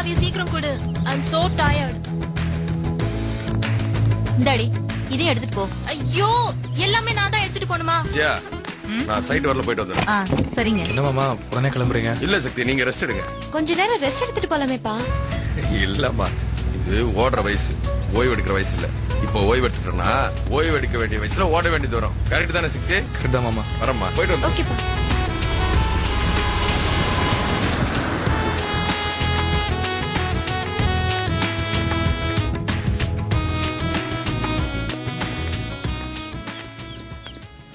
சாவியை சீக்கிரம் கொடு. I'm so tired. டாடி இதையும் எடுத்துட்டு போ. ஐயோ, எல்லாமே நான் தான் எடுத்துட்டு போணுமா? ஜியா, நான் சைட் வரல போயிட்டு வந்துடுறேன். சரிங்க. என்ன மாமா உடனே கிளம்புறீங்க? இல்ல சக்தி, நீங்க ரெஸ்ட் எடுங்க. கொஞ்ச நேரம் ரெஸ்ட் எடுத்துட்டு போலாமேப்பா. இல்லம்மா, இது ஓடுற வயசு, ஓய்வு எடுக்கிற வயசு இல்ல. இப்போ ஓய்வு எடுத்துட்டோம்னா ஓய்வு எடுக்க வேண்டிய வயசுல ஓட வேண்டியது வரும். கரெக்ட் தானே சக்தி? கரெக்ட் தான் மாமா. வரம்மா, போயிட்டு வந்து. ஓகேப்பா.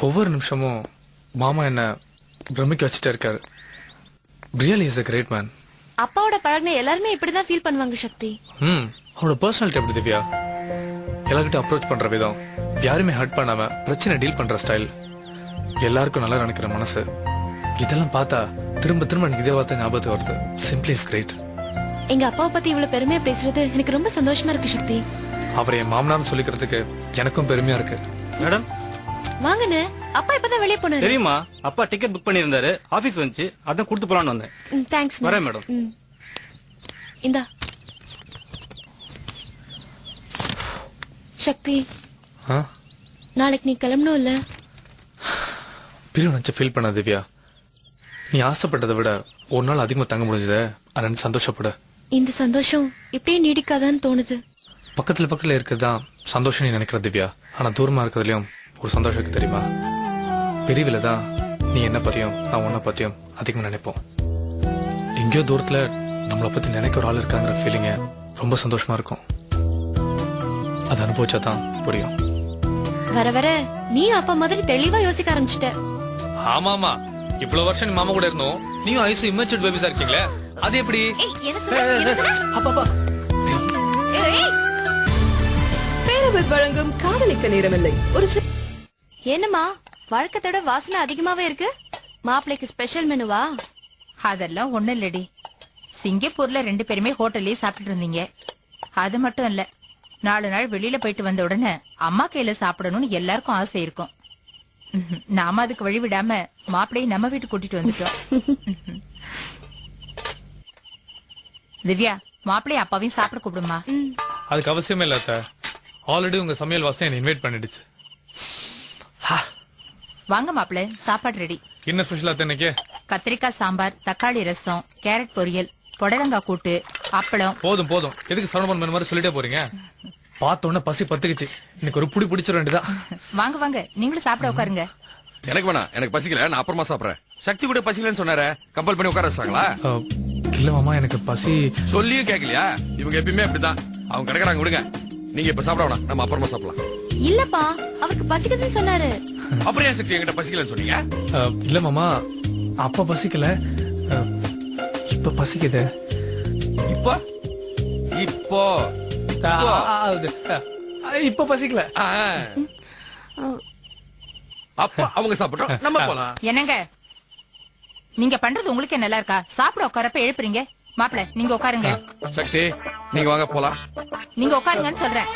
ஒவ்வொரு நிமிஷமும் மாமா என்ன பிரமிக்க வச்சுட்டே இருக்காரு. Really is a great man. அப்பாவோட பழகின எல்லாருமே இப்படிதான் ஃபீல் பண்ணுவாங்க சக்தி. அவரோட பர்சனாலிட்டி எப்படி திவ்யா? எல்லார்கிட்ட அப்ரோச் பண்ற விதம், யாருமே ஹர்ட் பண்ணாம பிரச்சனை டீல் பண்ற ஸ்டைல், எல்லாருக்கும் நல்லா நினைக்கிற மனசு, இதெல்லாம் பார்த்தா திரும்ப திரும்ப எனக்கு இதே வார்த்தை ஞாபகத்துக்கு வருது. Simply is great. எங்க அப்பாவை பத்தி இவ்வளவு பெருமையா பேசுறது எனக்கு ரொம்ப சந்தோஷமா இருக்கு சக்தி. அவரை என் மாமனார்னு சொல்லிக்கிறதுக்கு எனக்கும் பெருமையா இருக்கு. மேடம் வாங்கண்ணே, அப்பா இப்பதான் வெளியே போனாரு. தெரியுமா? அப்பா டிக்கெட் புக் பண்ணிருந்தாரு, ஆபீஸ் வந்துச்சு, அதான் கொடுத்து போலான்னு வந்தேன். தேங்க்ஸ். வரேன் மேடம். இந்தா சக்தி, நாளைக்கு நீ கிளம்பணும் இல்ல? பிரிவு நினைச்சு ஃபீல் பண்ண திவ்யா. நீ ஆசைப்பட்டதை விட ஒரு நாள் அதிகமா தங்க முடிஞ்சது. அதனால சந்தோஷப்பட. இந்த சந்தோஷம் இப்படியே நீடிக்காதான்னு தோணுது. பக்கத்துல பக்கத்துல இருக்கிறதுதான் சந்தோஷம் நீ நினைக்கிற திவ்யா. ஆனா தூரமா இருக்கிறதுலயும் ஒரு சந்தோஷம் இருக்கு தெரியுமா? பிரிவுல தான் நீ என்ன பத்தியும் நான் உன்ன பத்தியும் அதிகமா நினைப்போம். எங்கேயோ தூரத்துல நம்மளை பத்தி நினைக்க ஒரு ஆள் இருக்காங்கிற ஃபீலிங்க ரொம்ப சந்தோஷமா இருக்கும். அதை அனுபவிச்சாதான் புரியும். வர வர நீ அப்பா மாதிரி தெளிவா யோசிக்க ஆரம்பிச்சிட்ட. ஆமாமா, இவ்வளவு வருஷம் நீ மாமா கூட இருந்தோம். நீயும் ஐசு இமேச்சூர்ட் பேபிஸா இருக்கீங்களே, அது எப்படி? பேரவர் வழங்கும் காதலிக்க நேரமில்லை. ஒரு என்னம்மா வழக்கத்தோட வாசனை அதிகமாவே இருக்கு? மாப்பிள்ளைக்கு ஸ்பெஷல் மெனுவா? அதெல்லாம் ஒண்ணு இல்லடி. சிங்கப்பூர்ல 2 பேருமே ஹோட்டல்லயே சாப்பிட்டு இருந்தீங்க. அது மட்டும் இல்ல, 4 நாள் வெளியில போயிட்டு வந்த உடனே அம்மா கையில சாப்பிடணும்னு எல்லாருக்கும் ஆசை இருக்கும். நாம அதுக்கு வழி விடாம மாப்பிள்ளையை நம்ம வீட்டுக்கு கூட்டிட்டு வந்துட்டோம். திவ்யா, மாப்பிள்ளைய அப்பாவையும் சாப்பிட கூப்பிடுமா? அதுக்கு அவசியமே இல்ல. ஆல்ரெடி உங்க சமையல் வாசனை என்ன இன்வைட் பண்ணிடுச்சு. வாங்க மாப்பிள்ளை, சாப்பாடு ரெடி. என்ன ஸ்பெஷலா இன்னைக்கு? கத்திரிக்காய் சாம்பார், தக்காளி ரசம், கேரட் பொரியல், புடலங்காய் கூட்டு, அப்பளம். போதும் போதும், எதுக்கு சரவணன் பண்ண மாதிரி சொல்லிட்டே போறீங்க? பார்த்த உடனே பசி பத்துக்குச்சு. இன்னைக்கு ஒரு புடி பிடிச்சிட வேண்டியதான். வாங்க வாங்க, நீங்களும் சாப்பிட உட்காருங்க. எனக்கு வேணாம், எனக்கு பசிக்கல, நான் அப்புறமா சாப்பிடுறேன். சக்தி கூட பசிக்கலன்னு சொன்னாரு, கம்பல் பண்ணி உட்கார வச்சாங்களா? இல்ல மாமா, எனக்கு பசி சொல்லியும் கேட்கலையா? இவங்க எப்பயுமே அப்படிதான். அவங்க கிடக்குறாங்க, விடுங்க. நீங்க இப்ப சாப்பிட வேணாம், நம்ம அப்புறமா சாப்பிடலாம். இல்லப்பா, அவருக்கு பசிக்குதுன்னு சொன்னாரு. அப்புறம் ஏன் சக்தி என்கிட்ட பசிக்கலன்னு சொன்னீங்க? இல்ல மாமா, அப்ப பசிக்கல, இப்ப பசிக்குது. இப்போ இப்போ இப்ப பசிக்கல. அப்ப அவங்க சாப்பிட்டோம், நம்ம போலாம். என்னங்க நீங்க பண்றது உங்களுக்கே நல்லா இருக்கா? சாப்பிட உட்காரப்ப எழுப்புறீங்க. மாப்பிள்ள, நீங்க உட்காருங்க. சக்தி, நீங்க வாங்க போலாம். நீங்க உட்காருங்கன்னு சொல்றேன்.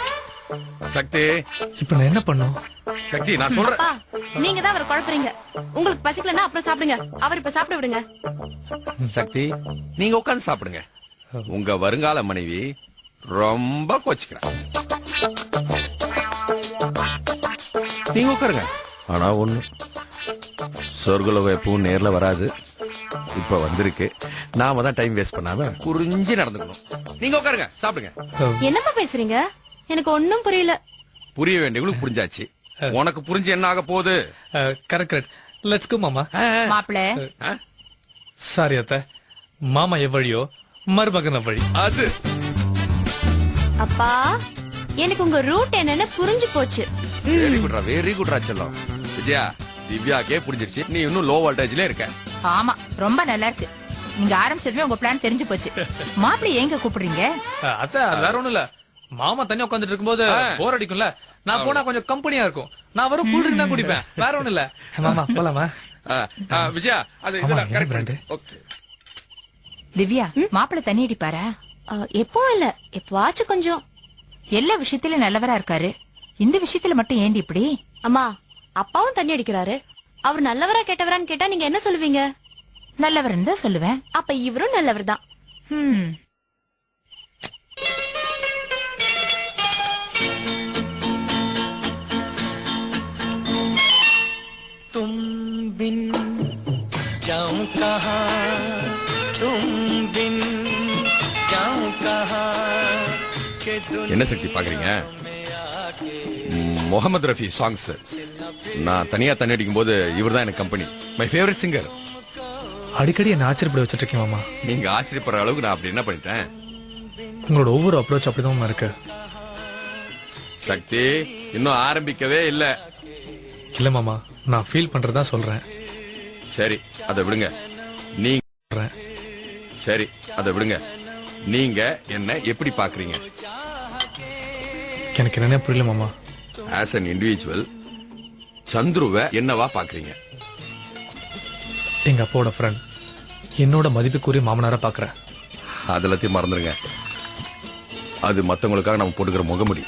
சக்தி, இப்ப நான் என்ன பண்ணும்? சக்தி, நான் சொல்றேன். நீங்க தான் அவர் குழப்பறீங்க. உங்களுக்கு பசிக்கலன்னா அப்புறம் சாப்பிடுங்க. அவர் இப்ப சாப்பிட விடுங்க. சக்தி, நீங்க உட்கார்ந்து சாப்பிடுங்க. உங்க வருங்கால மனைவி ரொம்ப கோச்சிக்கிறா. நீங்க உட்காருங்க. ஆனா ஒண்ணு, சொர்க்கலோகம் எப்பவும் நேர்ல வராது. இப்ப வந்திருக்கு. நாம தான் டைம் வேஸ்ட் பண்ணாம புரிஞ்சு நடந்துக்கணும். நீங்க உட்காருங்க, சாப்பிடுங்க. என்னப்பா பேசுறீங்க? எனக்கு ஒன்னும் புரியல. புரிய வேண்டியவங்களுக்கு புரிஞ்சாச்சு. உனக்கு புரிஞ்சு என்ன ஆக போகுது? Correct correct. லெட்ஸ் கோ மாமா. மாப்பிள்ள, சாரி அத்த, மாமா எவ்வழியோ மருமகன் வழி. அது அப்பா, எனக்கு உங்க ரூட் என்னன்னு புரிஞ்சு போச்சு. வெரி குட்ரா செல்லம். விஜயா, திவ்யாக்கே புரிஞ்சிருச்சு. நீ இன்னும் லோ வோல்டேஜ்ல இருக்க. ஆமா, ரொம்ப நல்லா இருக்கு. நீங்க ஆரம்பிச்சதுமே உங்க பிளான் தெரிஞ்சு போச்சு. மாப்பிள்ளை எங்க கூப்பிடுறீங்க? அத்த, வேற ஒண்ணும் இல்ல. மாமா தனியா உட்காந்துட்டு இருக்கும்போது போர் அடிக்கும்ல, நான் போனா கொஞ்சம் கம்பெனியா இருக்கும். நான் வரும் கூல் ட்ரிங்க் தான் குடிப்பேன், வேற ஒண்ணும் இல்ல. மாமா போலாமா? விஜயா, அது இதெல்லாம் கரெக்ட். ஓகே. திவ்யா, மாப்பிள்ளை தண்ணி அடிப்பாரா? எப்பவும் இல்ல, எப்பவாச்சும் கொஞ்சம். எல்லா விஷயத்திலும் நல்லவரா இருக்காரு, இந்த விஷயத்துல மட்டும் ஏண்டி இப்படி? அம்மா, அப்பாவும் தண்ணி அடிக்கிறாரு. அவர் நல்லவரா கெட்டவரான்னு கேட்டா நீங்க என்ன சொல்லுவீங்க? நல்லவர்னு தான் சொல்லுவேன். அப்ப இவரும் நல்லவர் தான். என்ன சக்தி பாக்குறீங்க? முகமது ரஃபி சாங்ஸ். நான் தனியா தண்ணி அடிக்கும் போது இவர் தான் எனக்கு கம்பெனி. My favourite singer. அடிக்கடி என்ன ஆச்சரியப்பட வச்சிட்டு இருக்கீங்க மாமா. நீங்க ஆச்சரியப்படுற அளவுக்கு நான் அப்படி என்ன பண்ணிட்டேன்? உங்களோட ஒவ்வொரு அப்ரோச் அப்படிதான் மாமா இருக்கு. சக்தி இன்னும் ஆரம்பிக்கவே இல்ல. இல்ல மாமா, நான் ஃபீல் பண்றதா சொல்றேன். சரி அதை விடுங்க. நீங்க சரி அதை விடுங்க. நீங்க என்ன எப்படி பாக்குறீங்க? எனக்கு என்னன்னே புரியல மாமா. ஆஸ் அன் இண்டிவிஜுவல் சந்துருவை என்னவா பாக்குறீங்க? எங்க அப்பாவோட ஃப்ரெண்ட், என்னோட மதிப்புக்குரிய மாமனாரா பாக்குறேன். அதெல்லாத்தையும் மறந்துருங்க. அது மத்தவங்களுக்காக நம்ம போட்டுக்கிற முகமுடி.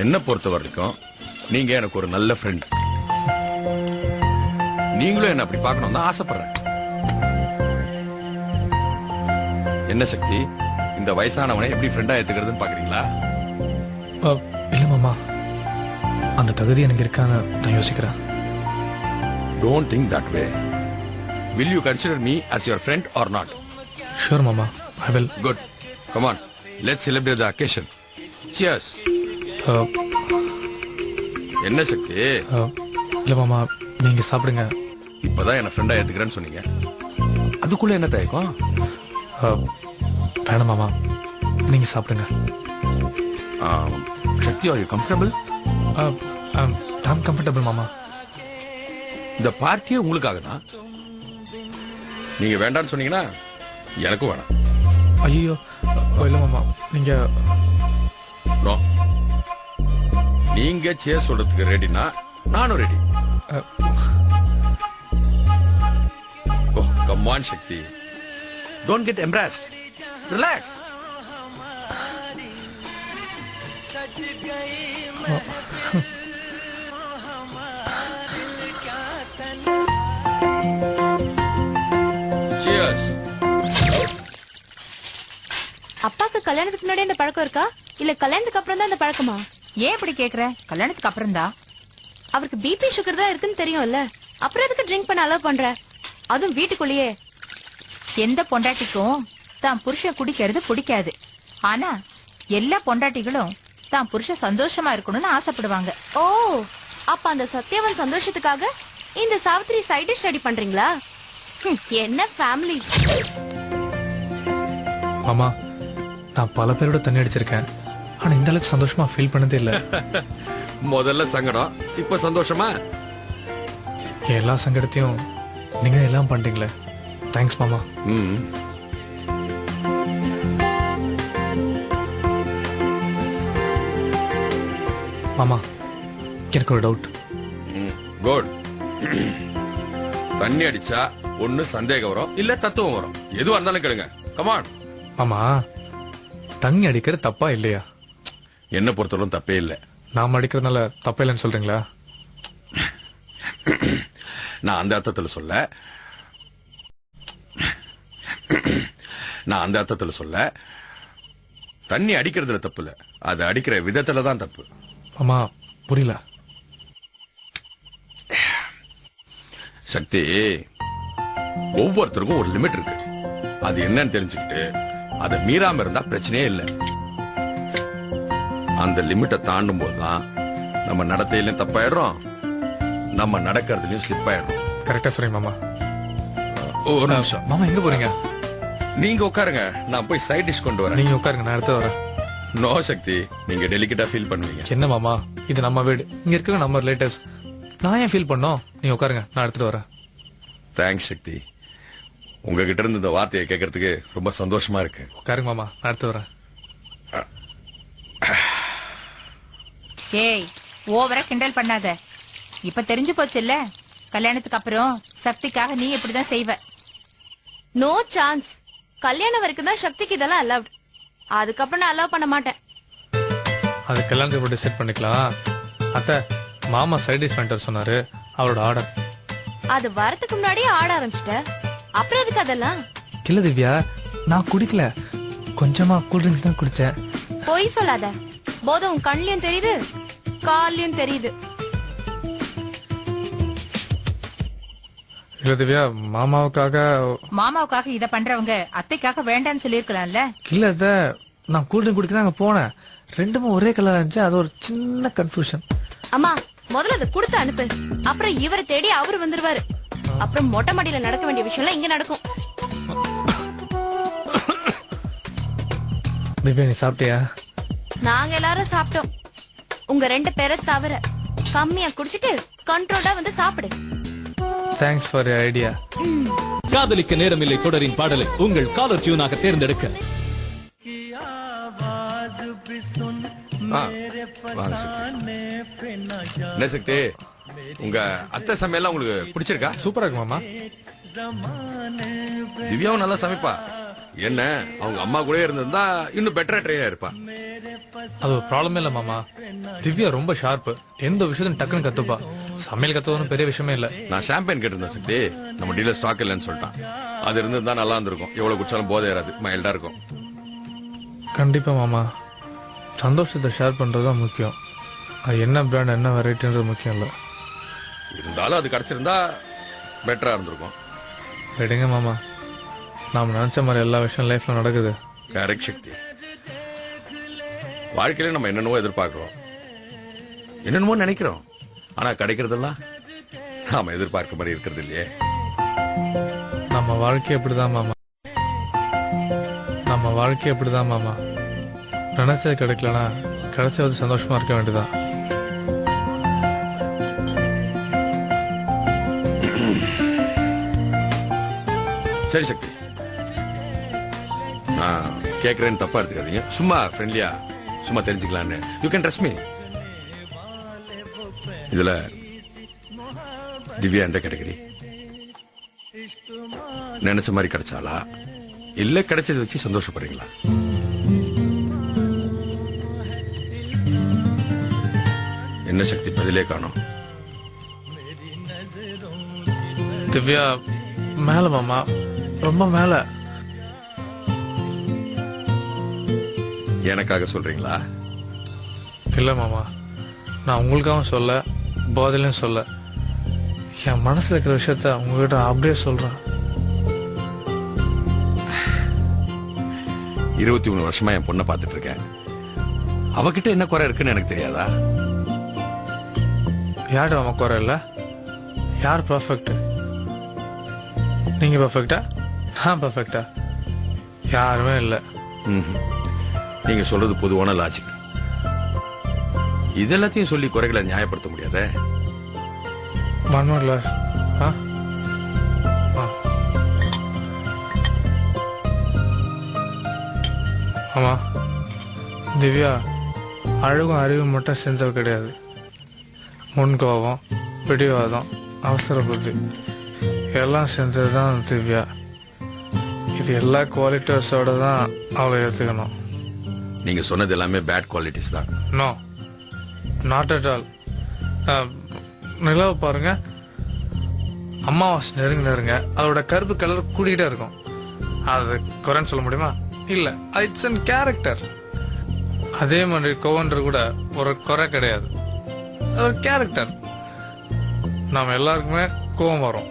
என்ன பொறுத்த வரைக்கும் நீங்க எனக்கு ஒரு நல்ல ஃப்ரெண்ட். நீங்களும் என்ன அப்படி பார்க்கணும் தான் ஆசைப்படுறேன். என்ன சக்தி, இந்த வயசானவனை எப்படி ஃப்ரெண்டா ஏத்துக்கிறதுன்னு பாக்குறீங்களா? இல்ல மாமா, அந்த தகுதி எனக்கு இருக்கான்னு நான் யோசிக்கிறேன். Don't think that way. Will you consider me as your friend or not? Sure மாமா, I will. Good. Come on. Let's celebrate the occasion. Cheers. என்ன சக்தி? இல்ல மாமா, நீங்க சாப்பிடுங்க. இப்பதான் என்ன ஃப்ரெண்டா ஏத்துக்கிறேன்னு சொன்னீங்க, அதுக்குள்ள என்ன தயக்கம்? வேணாம் மாமா, நீங்க சாப்பிடுங்க. Shakti, are you comfortable? I'm comfortable மாமா. இந்த பார்ட்டியே உங்களுக்காக தான். நீங்க வேண்டான்னு சொன்னீங்கன்னா எனக்கும் வேணாம். ஐயோ இல்ல மாமா, நீங்க நோ. நீங்க சேர் சொல்றதுக்கு ரெடினா நானும் ready. Oh come on Sakthi, don't get embarrassed. Relax. Cheers. அப்பாக்கு கல்யாணத்துக்கு முன்னாடி இந்த பழக்கம் இருக்கா இல்ல கல்யாணத்துக்கு அப்புறம் தான் இந்த பழக்கமா? ஏன் இப்படி கேக்குற? கல்யாணத்துக்கு அப்புறம் தான். அவருக்கு பிபி சுகர் தான் இருக்குன்னு தெரியும்ல, அப்புறம் எதுக்கு ட்ரிங்க் பண்ண அலோவ் பண்ற? அதுவும் வீட்டுக்குள்ளேயே. எந்த பொண்டாட்டிக்கும் தான் புருஷன் குடிக்கிறது பிடிக்காது. ஆனா எல்லா பொண்டாட்டிகளும் தான் புருஷன் சந்தோஷமா இருக்கணும்னு ஆசைப்படுவாங்க. ஓ, அப்ப அந்த சத்யவன் சந்தோஷத்துக்காக இந்த சாவித்திரி சைடு ஸ்டடி பண்றீங்களா? என்ன ஃபேமிலி. மாமா, நான் பல பேரோட தண்ணி அடிச்சிருக்கேன், ஆனா இந்த அளவுக்கு சந்தோஷமா ஃபீல் பண்ணதே இல்ல. முதல்ல சங்கடம், இப்ப சந்தோஷமா? எல்லா சங்கடத்தையும் நீங்க எல்லாம் பண்றீங்களே, தேங்க்ஸ் மாமா. மாமா, எனக்கு ஒரு டவுட். குட். தண்ணி அடிச்சா ஒண்ணு சந்தேகம் வரும், இல்ல தத்துவம் வரும். எதுவா இருந்தாலும் கேளுங்க. கமான். மாமா, தண்ணி அடிக்கிறது தப்பா இல்லையா? என்ன பொறுத்தவரைக்கும் தப்பே இல்ல. நாம அடிக்கிறதுனால தப்பே இல்லைன்னு சொல்றீங்களா? நான் அந்த அர்த்தத்துல சொல்ல, தண்ணி அடிக்கிறதுல தப்பு இல்ல, அது அடிக்கிற விதத்துல தான் தப்பு. மாமா, புரியல. சக்தி, ஒவ்வொருத்தருக்கும் ஒரு லிமிட் இருக்கு. அது என்னன்னு தெரிஞ்சுக்கிட்டு அதை மீறாம இருந்தா பிரச்சனையே இல்லை. அந்த லிமிட்டை தாண்டும் போதுதான் நம்ம நடத்தையிலும் தப்பாயிடுறோம், நம்ம நடக்கிறதுலயும் ஸ்லிப் ஆயிடுறோம். கரெக்டா சொல்றீங்க மாமா. ஒரு நிமிஷம். மாமா, எங்க போறீங்க? நீங்க உட்காருங்க, நான் போய் சைட் டிஷ் கொண்டு வரேன். நீங்க உட்காருங்க, நான் எடுத்து வரேன். நோ சக்தி, நீங்க டெலிகேட்டா ஃபீல் பண்ணுவீங்க. என்ன மாமா, இது நம்ம வீடு, இங்க இருக்க நம்ம ரிலேட்டிவ்ஸ். நான் ஏன் ஃபீல் பண்ணோம்? நீங்க உட்காருங்க, நான் எடுத்துட்டு வரேன். தேங்க்ஸ் சக்தி, உங்ககிட்ட இருந்து இந்த வார்த்தையை கேட்கறதுக்கு ரொம்ப சந்தோஷமா இருக்கு. உட்காருங்க மாமா, நான் எடுத்து வரேன். ஏய், ஓவரா கிண்டல் பண்ணாத. இப்ப தெரிஞ்சு போச்சு இல்ல, கல்யாணத்துக்கு அப்புறம் சக்திக்காக நீ இப்படிதான் செய்வ. No chance. கல்யாணம் வரைக்கும் தான் சக்திக்கு இதெல்லாம் அலவுட். அதுக்கப்புறம் நான் அலோவ் பண்ண மாட்டேன். அது கல்யாணத்துக்கு போட்டு செட் பண்ணிக்கலாம். அத்தை, மாமா சைட் டிஷ் வாங்கிட்டு சொன்னாரு, அவரோட ஆர்டர். அது வரதுக்கு முன்னாடியே ஆட ஆரம்பிச்சிட்ட, அப்புறம் எதுக்கு அதெல்லாம்? இல்ல திவ்யா, நான் குடிக்கல, கொஞ்சமா கூல் ட்ரிங்க்ஸ் தான் குடிச்சேன். பொய் சொல்லாத. போதும் உன் கண்லயும் தெரியுது, கால்லயும் தெரியுது. இல்ல திவ்யா, மாமாவுக்காக இத பண்றவங்க அத்தைக்காக வேண்டான்னு சொல்லிருக்கலாம்ல. இல்ல அத்தை, நான் கூல் ட்ரிங்க் குடிக்க தான் அங்க போனேன். ரெண்டுமே ஒரே கலர் இருந்துச்சு, அது ஒரு சின்ன கன்ஃபியூஷன். அம்மா முதல்ல அதை கொடுத்து அனுப்பு. அப்புறம் இவரை தேடி அவரு வந்துருவாரு. அப்புறம் மொட்டை மாடியில நடக்க வேண்டிய விஷயம்லாம் இங்க நடக்கும். திவ்யா நீ சாப்பிட்டியா? நாங்க எல்லாரும் சாப்பிட்டோம். உங்க 2 பேரை தவிர. கம்மியா குடிச்சிட்டு கண்ட்ரோலா வந்து சாப்பிடு. Thanks for your idea. காதலிக்க நேரமில்லை தொடரின் பாடலை உங்கள் காலர் டியூனாக தேர்ந்தெடுக்க வாங்க சக்தி. என்ன சக்தி, உங்க அத்தை சமையல்லாம் உங்களுக்கு பிடிச்சிருக்கா? சூப்பரா இருக்கு மாமா. திவ்யாவும் நல்லா சமைப்பா. என்ன அவங்க அம்மா கூட இருந்திருந்தா இன்னும் பெட்டரா ட்ரையா இருப்பா. அது ஒரு ப்ராப்ளமே இல்ல மாமா. திவ்யா ரொம்ப ஷார்ப். எந்த விஷயத்தையும் டக்குன்னு கத்துப்பா. சமையல் கத்துவதும் பெரிய விஷயமே இல்ல. நான் ஷாம்பேன் கேட்டிருந்தேன் சக்தி, நம்ம டீலர் ஸ்டாக் இல்லைன்னு சொல்லிட்டான். அது இருந்திருந்தா நல்லா இருந்திருக்கும். எவ்வளவு குடிச்சாலும் போதை ஏறாது, மைல்டா இருக்கும். கண்டிப்பா மாமா. சந்தோஷத்தை ஷேர் பண்றதுதான் முக்கியம். அது என்ன பிராண்ட் என்ன வெரைட்டின்றது முக்கியம் இல்ல. இருந்தாலும் அது கிடைச்சிருந்தா பெட்டரா இருந்திருக்கும். விடுங்க மாமா, நாம நினைச்ச மாதிரி எல்லா விஷயம் லைஃப்ல நடக்குது. கரெக்ட் சக்தி. வாழ்க்கையில நம்ம என்னென்னவோ எதிர்பார்க்கிறோம், என்னென்னமோ நினைக்கிறோம். ஆனா கிடைக்கிறதெல்லாம் நாம எதிர்பார்க்க மாதிரி இருக்கிறது இல்லையே. நம்ம வாழ்க்கை எப்படிதான் மாமா. நம்ம வாழ்க்கை எப்படிதான் மாமா. நினைச்சது கிடைக்கலனா கிடைச்சது சந்தோஷமா இருக்க வேண்டியதான். சரி சக்தி, நான் கேட்கிறேன்னு தப்பா எடுத்துக்காதீங்க. சும்மா ஃப்ரெண்ட்லியா சும்மா தெரிஞ்சுக்கலான்னு. You can trust me. இதுல திவ்யா எந்த கேட்டகரி? நினைச்ச மாதிரி கிடைச்சாலா இல்ல கிடைச்சதை வச்சு சந்தோஷப்படுறீங்களா? என்ன சக்தி, பதிலே காணோம். திவ்யா மேல மாமா, ரொம்ப மேல. எனக்காக சொல்றீங்களா? இல்ல மாமா, நான் உங்களுக்காகவும் சொல்ல போதிலையும் சொல்ல. என் மனசுல இருக்கிற விஷயத்த உங்ககிட்ட அப்படியே சொல்றேன். 23 வருஷமா என் பொண்ணை பார்த்துட்டு இருக்கேன். அவகிட்ட என்ன குறை இருக்குன்னு எனக்கு தெரியாதா? யாரு அவன் குறை இல்ல? யார் பர்ஃபெக்ட்? நீங்க பர்ஃபெக்டா? நான் பர்ஃபெக்டா? யாருமே இல்ல. நீங்க சொல்றது பொதுவான லாஜிக். இதெல்லாத்தையும் சொல்லி குறைகளை நியாயப்படுத்த முடியாதே. மன்மர்ல ஆமா, திவ்யா அழகும் அறிவும் மட்டும் செஞ்சவ கிடையாது. முன்கோபம், பிடிவாதம், அவசர புத்தி எல்லாம் செஞ்சதுதான் திவ்யா. இது எல்லா குவாலிட்டிஸோட தான் அவளை ஏத்துக்கணும். நீங்க சொன்னது எல்லாமே பேட் குவாலிட்டிஸ் தான். No, not at all. நிலவை பாருங்க, அமாவாசை நெருங்க அதோட கருப்பு கலர் கூடிக்கிட்டே இருக்கும். அது குறைன்னு சொல்ல முடியுமா? இல்ல, இட்ஸ் அன் கேரக்டர். அதே மாதிரி கோவன்ற கூட ஒரு குறை கிடையாது, ஒரு கேரக்டர். நாம எல்லாருக்குமே கோவம் வரும்.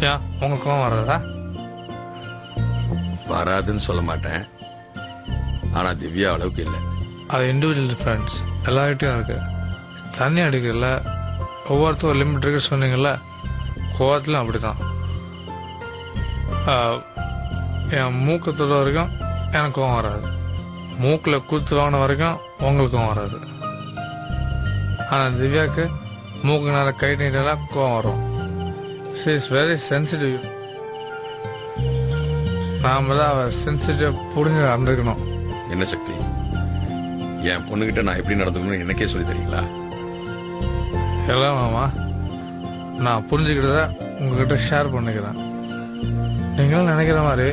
ஏன் உங்க கோவம் வர்றதா? வராதுன்னு சொல்ல மாட்டேன், ஆனா திவ்யா அளவுக்கு இல்ல. அது இண்டிவிஜுவல் டிஃபரன்ஸ் எல்லார்கிட்டையும் இருக்கு. தண்ணி அடிக்கல, ஒவ்வொருத்தரும் லிமிட் இருக்கு சொன்னீங்கல்ல, கோவத்திலும் அப்படிதான். என் மூக்கு தொட வரைக்கும் எனக்கு கோவம் வராது, மூக்கில் கூத்து வாங்கின வரைக்கும் உங்களுக்கும் வராது. ஆனா திவ்யாக்கு மூக்கு நேரம் கை நீட்டெல்லாம் கோவம் வரும். She is very sensitive. நாம தான் அவ சென்சிட்டிவ் புரிஞ்சு நடந்துக்கணும். என்ன சக்தி, என் பொண்ணுகிட்ட நான் எப்படி நடந்துக்கணும் எனக்கே சொல்லி தரீங்களா? எல்லாம் மாமா, நான் புரிஞ்சுக்கிட்டத உங்ககிட்ட ஷேர் பண்ணிக்கிறேன். நீங்களும் நினைக்கிற மாதிரி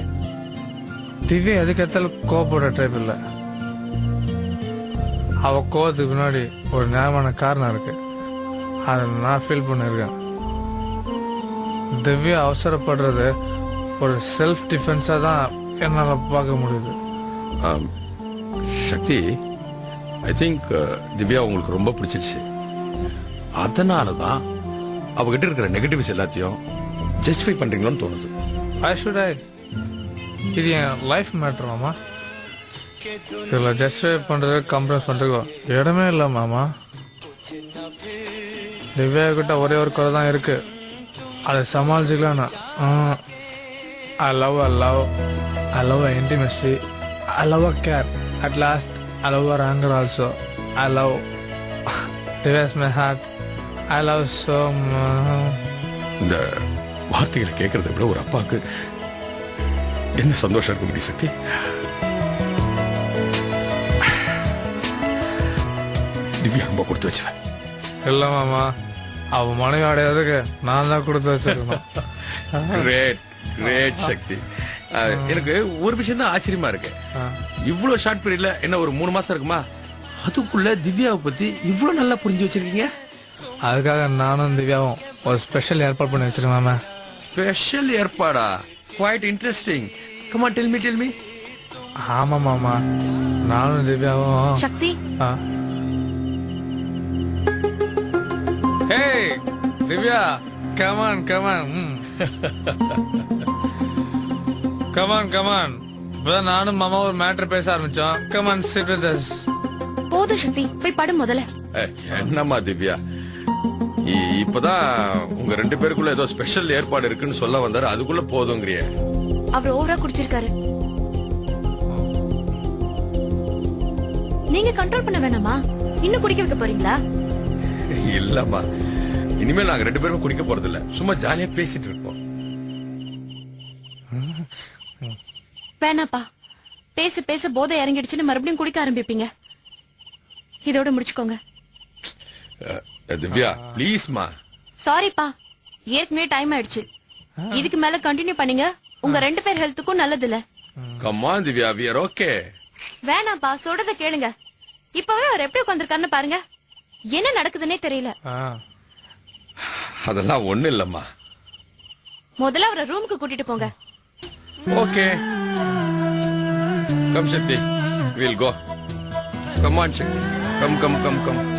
திவ்யா எதுக்கேத்தாலும் கோவப்பட டைப் இல்லை. அவ கோவத்துக்கு பின்னாடி ஒரு நியாயமான காரணம் இருக்கு, அதை நான் ஃபீல் பண்ணிருக்கேன். திவ்யா அவசரப்படுறது ஒரு செல்ஃப் டிஃபென்ஸா தான் என்னால பார்க்க முடியுது. சக்தி, ஐ திங்க் திவ்யா உங்களுக்கு ரொம்ப பிடிச்சிருச்சு. அதனாலதான் அவகிட்ட இருக்கிற நெகட்டிவ்ஸ் எல்லாத்தையும் ஜஸ்டிஃபை பண்றீங்களோன்னு தோணுது. இது என் லைஃப் மேட்டர் மாமா. இதுல ஜஸ்டிஃபை பண்றது கம்ப்ரமைஸ் பண்றதுக்கோ இடமே இல்ல மாமா. திவ்யா கிட்ட ஒரே ஒரு குறை தான் இருக்கு, அதை சமாளிச்சுக்கலாம். I love her intimacy, I love her care, at last I love her anger also. I love Divya's my heart, I love so much. இந்த வார்த்தைகளை கேட்கறத விட ஒரு அப்பாவுக்கு என்ன சந்தோஷம் இருக்க முடியும் சக்தி? திவ்யா ரொம்ப கொடுத்து வச்சுவேன். இல்ல மாமா, அவ மனைவி அடையாதுக்கு நான் தான் கொடுத்து வச்சிருக்கணும். கிரேட் கிரேட் சக்தி. எனக்கு ஒரு விஷயம் தான் ஆச்சரியமா இருக்கு. இவ்வளவு ஷார்ட் பீரியட்ல என்ன ஒரு 3 மாசம் இருக்குமா, அதுக்குள்ள திவ்யாவை பத்தி இவ்வளவு நல்லா புரிஞ்சு வச்சிருக்கீங்க. அதுக்காக நானும் திவ்யாவும் ஒரு ஸ்பெஷல் ஏற்பாடு பண்ணி வச்சிருக்கேன் மாமா. ஸ்பெஷல் ஏற்பாடா? Quite interesting. Come on tell me. ஆமா மாமா, நானும் திவ்யாவும். சக்தி, ஹே திவ்யா, come on இப்பதான் நானும் மாமா ஒரு மேட்டர் பேச ஆரம்பிச்சோம். Come on, sit with us. போதும் சக்தி, போய் படு முதல்ல. என்னம்மா திவ்யா, இப்பதான் உங்க 2 பேருக்குள்ள ஏதோ ஸ்பெஷல் ஏற்பாடு இருக்குன்னு சொல்ல வந்தாரு, அதுக்குள்ள போதுங்கிறிய. அவர் ஓவரா குடிச்சிருக்காரு. நீங்க கண்ட்ரோல் பண்ண வேணாமா? இன்னும் குடிக்க வைக்க போறீங்களா? இல்லம்மா, இனிமேல் நாங்க 2 பேரும் குடிக்க போறது இல்ல, சும்மா ஜாலியா பேசிட்டு இருப்போம். வேணாப்பா, பேச பேச போதை இறங்கிடுச்சுன்னு மறுபடியும் குடிக்க ஆரம்பிப்பீங்க. இதோட முடிச்சுக்கோங்க. திவ்யா ப்ளீஸ்மா. சாரிப்பா, ஏற்கனவே டைம் ஆயிடுச்சு. இதுக்கு மேல கண்டினியூ பண்ணீங்க உங்க 2 பேர் ஹெல்த்துக்கும் நல்லது இல்ல. Come on Divya, we are okay. வேணாப்பா, சொல்றத கேளுங்க. இப்பவே அவர் எப்படி உட்கார்ந்திருக்காருன்னு பாருங்க. என்ன நடக்குதுன்னே தெரியல. அதெல்லாம் ஒண்ணு இல்லம்மா. முதல்ல அவரை ரூமுக்கு கூட்டிட்டு போங்க. Okay, come Sakthi, we'll go. Come on, Shakti. Come.